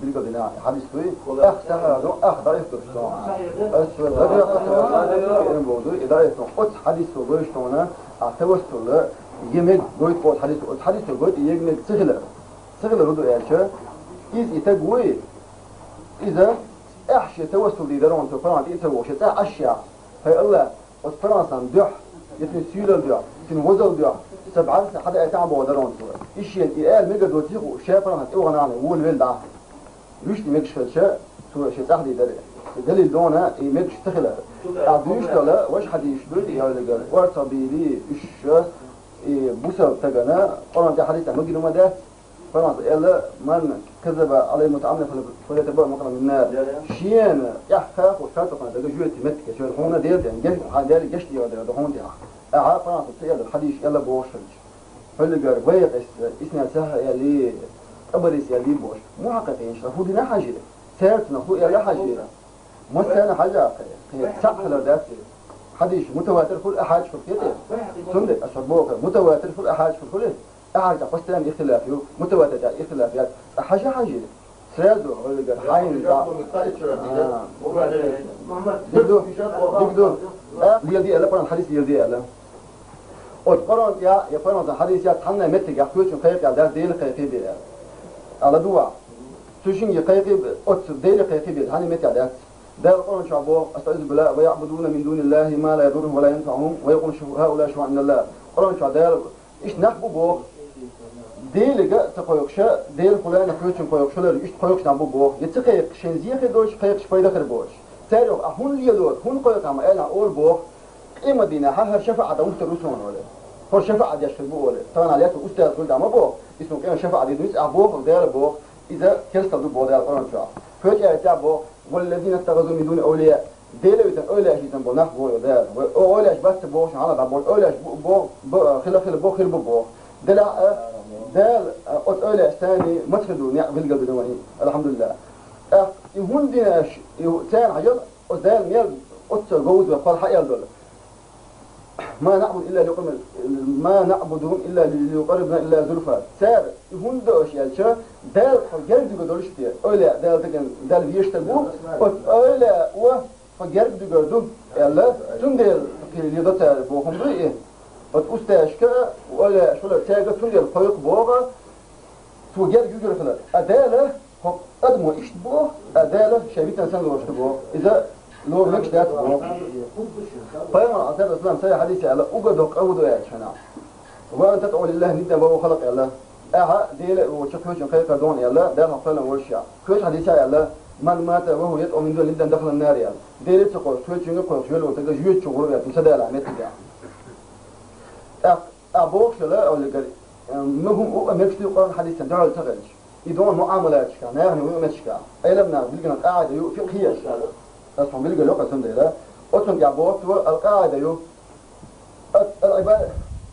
بالقدنا حديث توي أخ ضعيف درستون غير قصة موضوع إذا قلت حديث وبرشتونا توصل يمد قوي قوت حديث قوي يمد سهل ردو إيش إذا يتقوي إذا أحشي توصل يدرون تفرانت يتوش أشياء هاي الله وتفرانسان دح يتن سيول دح يتن وزل دح سبعة حدا يتعب ودرون تو إيش الإيال مجد وتيخو شاف فرانت إوغنا عنه وول ويل ده يوش تمكش فشة تو شيء سهل يدري دليل دونا يمكش تخلى عبيش تلا وش حد يشبه يهالجر ورطبيلي إيش بوسا تجنا قرن تحديث مجد وما ده فرانس إلا من كذب عليه متعمد فليتبع مقام من النار شيئا يحقق وشرط قناة جوة متك شو هون دير يعني جش حدالي جشتي وده هون ده أعرف فرانس تيال الحديث يلا بوشج فلجر ويق إسنا سه يلي أبرز يلي بوش مو حقيقي شرفوا دينا حاجة سيرتنا هو يلا حاجة مو سنة حاجة هي سهلة ذات حديث متواتر كل أحد في كده سند أشربوه متواتر كل أحد في كله أحد قصتان اختلافي متواتر اختلافيات حاجة سيادو ولا قال حين دكتور يلدي ألا قرن حديث يلدي ألا وقرن يا قرن حديث يا تحنا متى يا كويش خير يا دار ديل خير بي على دوا تشين يخير ديل خير بي هاني متى يا دار قرن شعبه استعذ بالله ويعبدون من دون الله ما لا يضرهم ولا ينفعهم ويقول هؤلاء شفعاء من الله قرن شعب دار إيش نحبه بو ديل جاء تقيقشة ديل فلان كويشن قيقشة لا إيش قيقش نعبو بو يتقيق شنزيه خدوش قيقش فايدة خربوش تاريخ هون ليدور هون قيق عم قال أول بو إيه مدينة هر شفاعة ده مسترسون ولا هو شفاعة يشربوا ولا طبعا عليها أستاذ كل ده ما بو اسمه كان شفاعة دي دوس أبوه ديل بو إذا كرست دو بو ديل قرن شاء فجأة تعبوا والذين اتخذوا من دون أولياء ديل يتن أولياء شيء تنبو نحبو ديل أولياء بس بوش على بعض أولياء بو خلاف بو خير بو دلع دال أولى ثاني مدخلوا بالقلب دواني الحمد لله يهون ديناش ثاني عجل ودال ميل جوز وقال حق يدل ما نعبدهم إلا ليقربنا إلا زلفى سار يهون دوش يالشا دال فجرد قدرش تيا أولى دال تكن دال بيشتغلوا أولى وفجرد قدروا يلا تندل في اليدات بوهم ضيء أستاذك ولا شو لا تاجر تنجر الطريق بوغا توجر جوجر خلا أدالة هم أدمو إشتبوه أدالة شبيت إنسان لو إشتبوه إذا لو مش ده تبوه فيما عصر الإسلام سيا حديثي على أوجدك أودو يا شنا وأنت تقول الله ندا بابو خلق الله ديل وشكوش خير دون يلا ده مقالة ورشة كوش حديثي على من مات وهو يدعو من دون ندا دخل النار يلا ديل تقول شوي شنو قول شوي لو تجا جوي شغل يا تنسى ده على أبوك لا ولا قال مهم مكتي قرن حديثا دعوا تغج يدون معاملات كان يعني مش كان أي لمنا بيلقنا قاعدة يو في خيار أصلا بيلقى لقى سند ده أصلا يعبوت القاعدة يو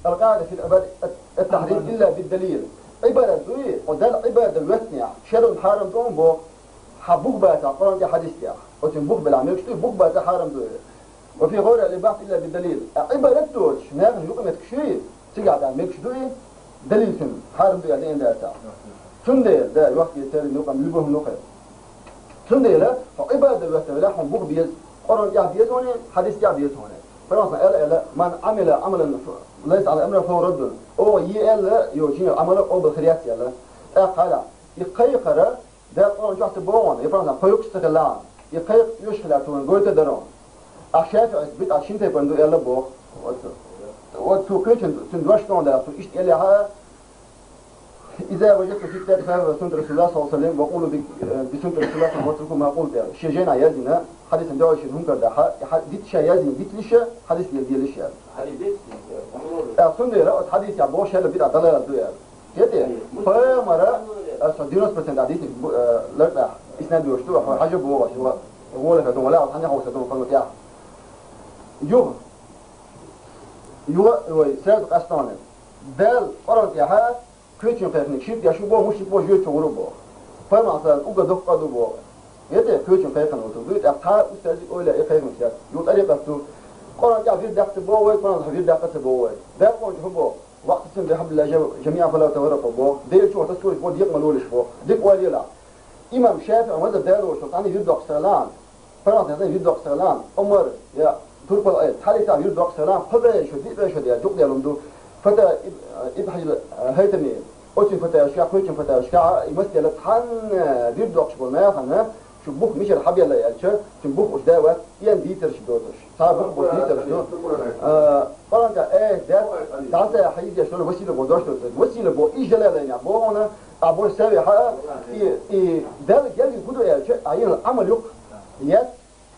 القاعدة في الأبد التحريم إلا بالدليل عبارة ذوي وذل عبارة الوثنية شر حارم دون بو حبوك بات قرن دي حديث يا أصلا بوك بالعمل شتي بوك بات حارم ذوي وفي غير الإباحة إلا بالدليل عبارة توش ناقل يقمت كشيء تقعد عن ميكش دوي دليل شنو حارم دوي عليه ده تاع شندي ده الوقت يتالي نقم لبهم نقل شندي لا فعبادة الوقت لهم بوق بيز قرن جاب بيز هون حديث جاب بيز هون فرنسا قال من عمل عملا ليس على أمره فهو رد أو يقال يوجين عمل أو بالخيرات يلا قال يقيقر ده قرن جات بون يفرنسا قيقش تغلان يقيق يشخلاتون قلت درون أشياء بيت عشان تبندو يلا بوق وتوكيش تندوش كون ده إيش إلها إذا وجدت في كتاب فهو سنة رسول الله صلى الله عليه وسلم وقولوا بسنة رسول الله صلى الله عليه وسلم ما قلت شجعنا يزنا حديث دعوة شيء هم كذا ديت شيء يزني ديت ليش حديث يدي ليش سنة لا حديث يا بوش هذا بيت عدالة الدنيا كده فمرة صديقنا سبتين حديث لا إسناد وشتوه حاجة بوش هو لك دوم لا عنده هو سدوم قالوا يا يو سيد قسطانة دال قرن ياها كويتشن قيفنك شيت يا شو بو مش بو جيت شغله بو فما صار اوغا دقه دو بو يده كويتشن قيفن وتو اقطع استاذ اولا اي قيفن سيات يو طريقته قرن جا في دقه بو وي قرن في دقه بو وي ده قرن بو وقت سن بحب الله جميع فلا تورق بو دير شو تسوي بو ديق ملولش بو ديق ولي لا İmam Şafii ama değer olsun. Hani 190 Fransa'da 190 Ömer ya Turpal ayet Halita 190 Fadaya şu diye çok diyelimdu. Fata İbhajil Haytami Oçin Fata Şah Koçin Fata Şah mesela han 190 ما هنا شو بوك مش الحبي اللي يالش شو بوك وش داوت ين ديتر شو دوتش صار بوك ديتر شو فرنسا ده تعال حيجي شلون وسيله بوداش وسيله بو ايش جلاله يعني بو انا ابو سوي حق ده قال يقولوا يالش عين العمل يق يات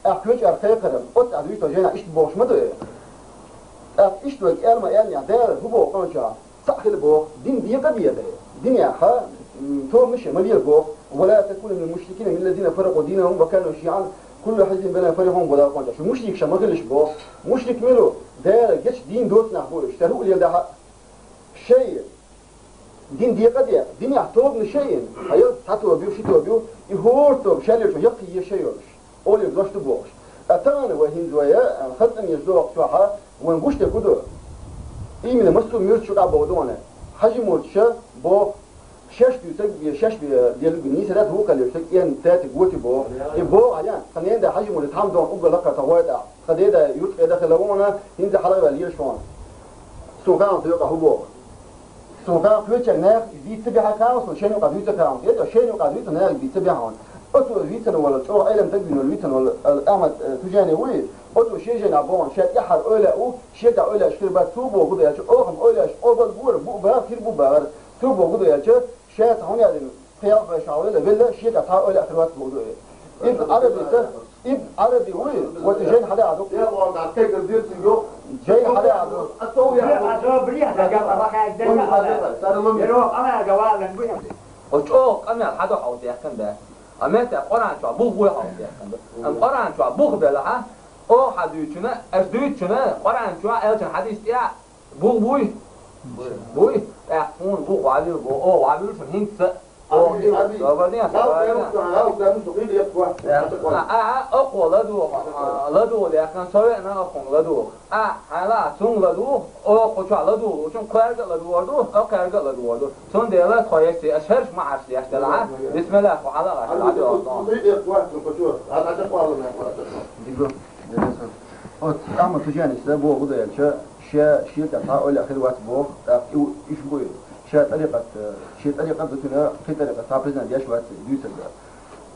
اخوش ارخي قدم قلت ادوي توجينا ايش بوش ما ده ايش تو قال ما يعني ده هو قنشا صح اللي بو دين دي قضيه ده دنيا ها تو مش مليل بو ولا تكون من المشركين من الذين فرقوا دينهم وكانوا شيعا كل حزب بلا فريقهم ولا قنجة شو مشرك شمغلش بو مشرك ملو ده جش دين دوت نحبو اشتروا لي ده شيء دين دي قضية دين يحتوب لشيء هيا تاتو بيو شتو بيو يهورتو بشالير شو يقي شيء وش اول يقدرش تبوش اتانا وهين زويا خدم يزوق شوها ونقوش تكودو اي من مسلم يرشو قابودونه حجموش بو شش ديالوجني سدات هو قال يشتك ين تات قوتي بو يبو عليان خلينا ده حجم اللي تحمدون أقول لك توادا خديدا يوتك داخل لونا ينزل حلقة ليه شلون سوكان تيوقع هو سوكان كويتش ناق بيتبعها كاوس وشين يوقع بيتبع كاوس يدا شين يوقع بيتبع ناق بيتبعهون أتو بيتن ولا تروح علم تقبل ولا بيتن ولا الأمد تجاني وين أتو شيء جنا بون شات يحر أولا أو شات أولا شكل بتوبو كده يا شو أهم أولا أول بور بو بار كير بو بار توبو كده يا شو شات هون يعني خيار شاوله ولا شيء تعال ولا أخوات موضوع ابن عربي ده ابن عربي وين وتجين حدا عدو يا والله نعطيك الدير تنجو جاي حدا عدو الطوية أجاب بريح ده راح يقدر يروح أنا جوال نبيه وشوك أنا حدا حوض يحكم ده أما تقرأ شو بوه حوض يحكم ده أم قرأ شو بوه بلها أو حديثنا أردويتنا قرأ شو ألتن حديث يا بوه يكون بوه وعبير بوه أو عبير شو هنس أو أبدي أقوى لدو لكن سوي أنا أقوم لدو هلا سون لدو أو قطع لدو وشون كارج لدو وردو أو كارج لدو وردو سون ديلا خايسي أشهرش ما عرفت يشتغل بسم الله وعلى أما تجاني سبوا غدا شيء تعال ولا آخر وقت بوه إيش بقول شيء طريقة بتونا في طريقة تعبرنا ديش وقت يوسف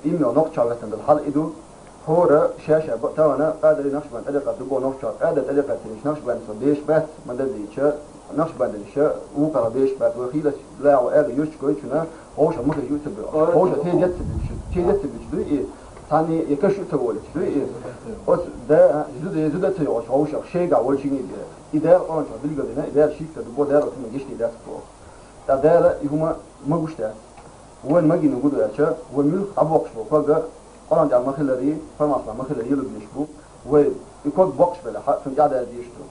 إمي ونق شغلة بالحال إدو هو شاشة بتاعنا قادر نقشبان طريقة تبغى نقشة قادر طريقة تنش نقشبان صديش بس ما دري شيء نقشبان الشيء وقرا بيش بس وخيلة لا وقادر يوش كويسنا هوش ممكن يوسف هوش تيجي إيه ثاني يكشف تقول إيه بس ده جد تيجي هوش شيء قاول شيء إذا أنا شو بيلقى إذا شيء تبغى ده رتم جيش ده فوق ده يهما ما قشته وين ما جينا نقوله يا شا ومن أبوكش بوكا أنا جا ما خلري فما أصلا ما خلري يلو بنشبو ويكون بوكش بلا حق في قاعدة يشتو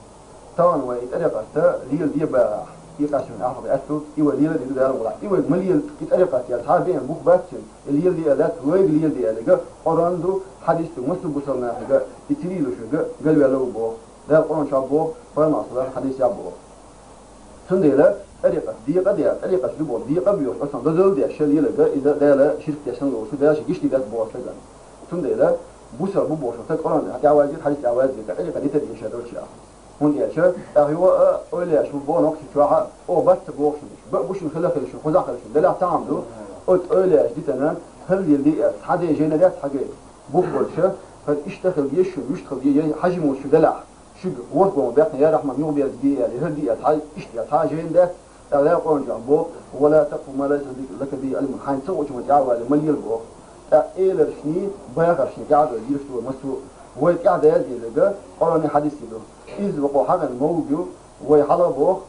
طبعا ويتأرق أستا ريال دي بقى يقاش من أحد أستا إيوه ريال دي ده ولا إيوه مليال يتأرق أستا تعال بين بوك باتشن الريال دي ألات ويل دي ألقى أراندو حديث مسلم بوصلنا حاجة يتريلو شو قالوا يلو بو ده القرآن شابو فما أصلا حديث يابو سنديلا طريقة طريقة شدبو دقيقة بيوش أصلا ده دي أشياء يلقى إذا ده لا شركة يشتغل وشو ده شيء جشتي ده بوش لقى سنديلا بوسر بوش تقرأ تعوازي حديث تعوازي طريقة دي تدي شيء دوشيا هون دي أشياء هو أولي شو بو نقص شوها أو بس بوش بوش خلاف شو خزاق شو ده لا تعملوا قلت أولي أشدي تنا هل يدي حدا يجينا ده حاجة بوش شو فاشتغل يشتغل حجم وشو دلع شو وقت بيحنا يا رحمن يوم بيدي هدي هاي اشتغل حاجين ده لا يقول جنبه ولا تقف ما ليس لك به علم حين سوى شو متعاون مليل بو إيلر شني بياخر شني قاعد يرشوا مسو وقاعد يدي لقى قراني حديث له إذا بقوا حاجة موجو ويحلبوه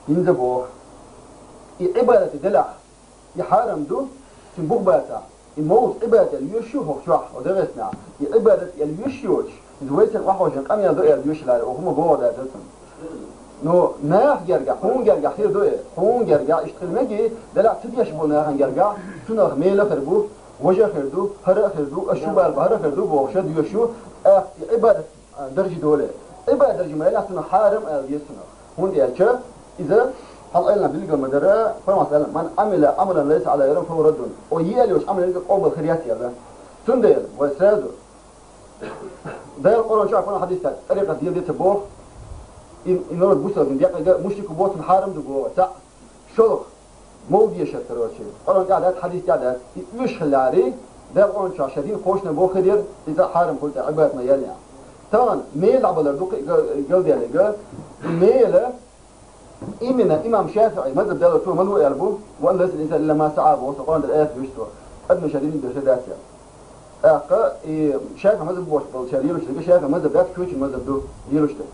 ينزبوه عبادة دلع يحرم دو تنبوه باتا الموت عبادة اليوشوه شوح ودرسنا عبادة اليوشوش زويت الواحد قام يدور اليوش لا وهم بوا ده نو ناح جرجع هون جرجع خير دوي هون جرجع اشتغل مجي دلع تديش بونا هن جرجع تنغ ميلا خربو وجه خردو هرا خردو الشبال بهرا خردو بوشد يشو عبادة درجة دولة عبادة درجة ما لا تنا حارم اليسنا هون ديالك إذا هل أيلنا بلقى مدرة فما سأل من عمل عملا ليس على يرم فهو رد ويالي وش عمل قوم الخيريات يلا سندل وسرادو ده القرآن شو عفوا حديث طريقة دي تبوه إن نور بوسا من دقيقة مشرك بوت محارم دقوا تاع شلخ مودي شتروشي قرآن قاعد حديث قاعد مش خلاري ده القرآن شو شديد خوشنا بو خدير إذا حارم قلت عبادنا يلي طبعا ميل عبالر دوك قال ديالي قال ميل إمنا إمام شافعي مذهب دالة شو من هو يعرفه وأن ليس الإنسان إلا ما سعى به وقرآن الآيات يشتوى أدنى شديد درجاتها شافعي مذهب بوش بالشارير وش شافعي مذهب ذات كويش مذهب دو يلوشتك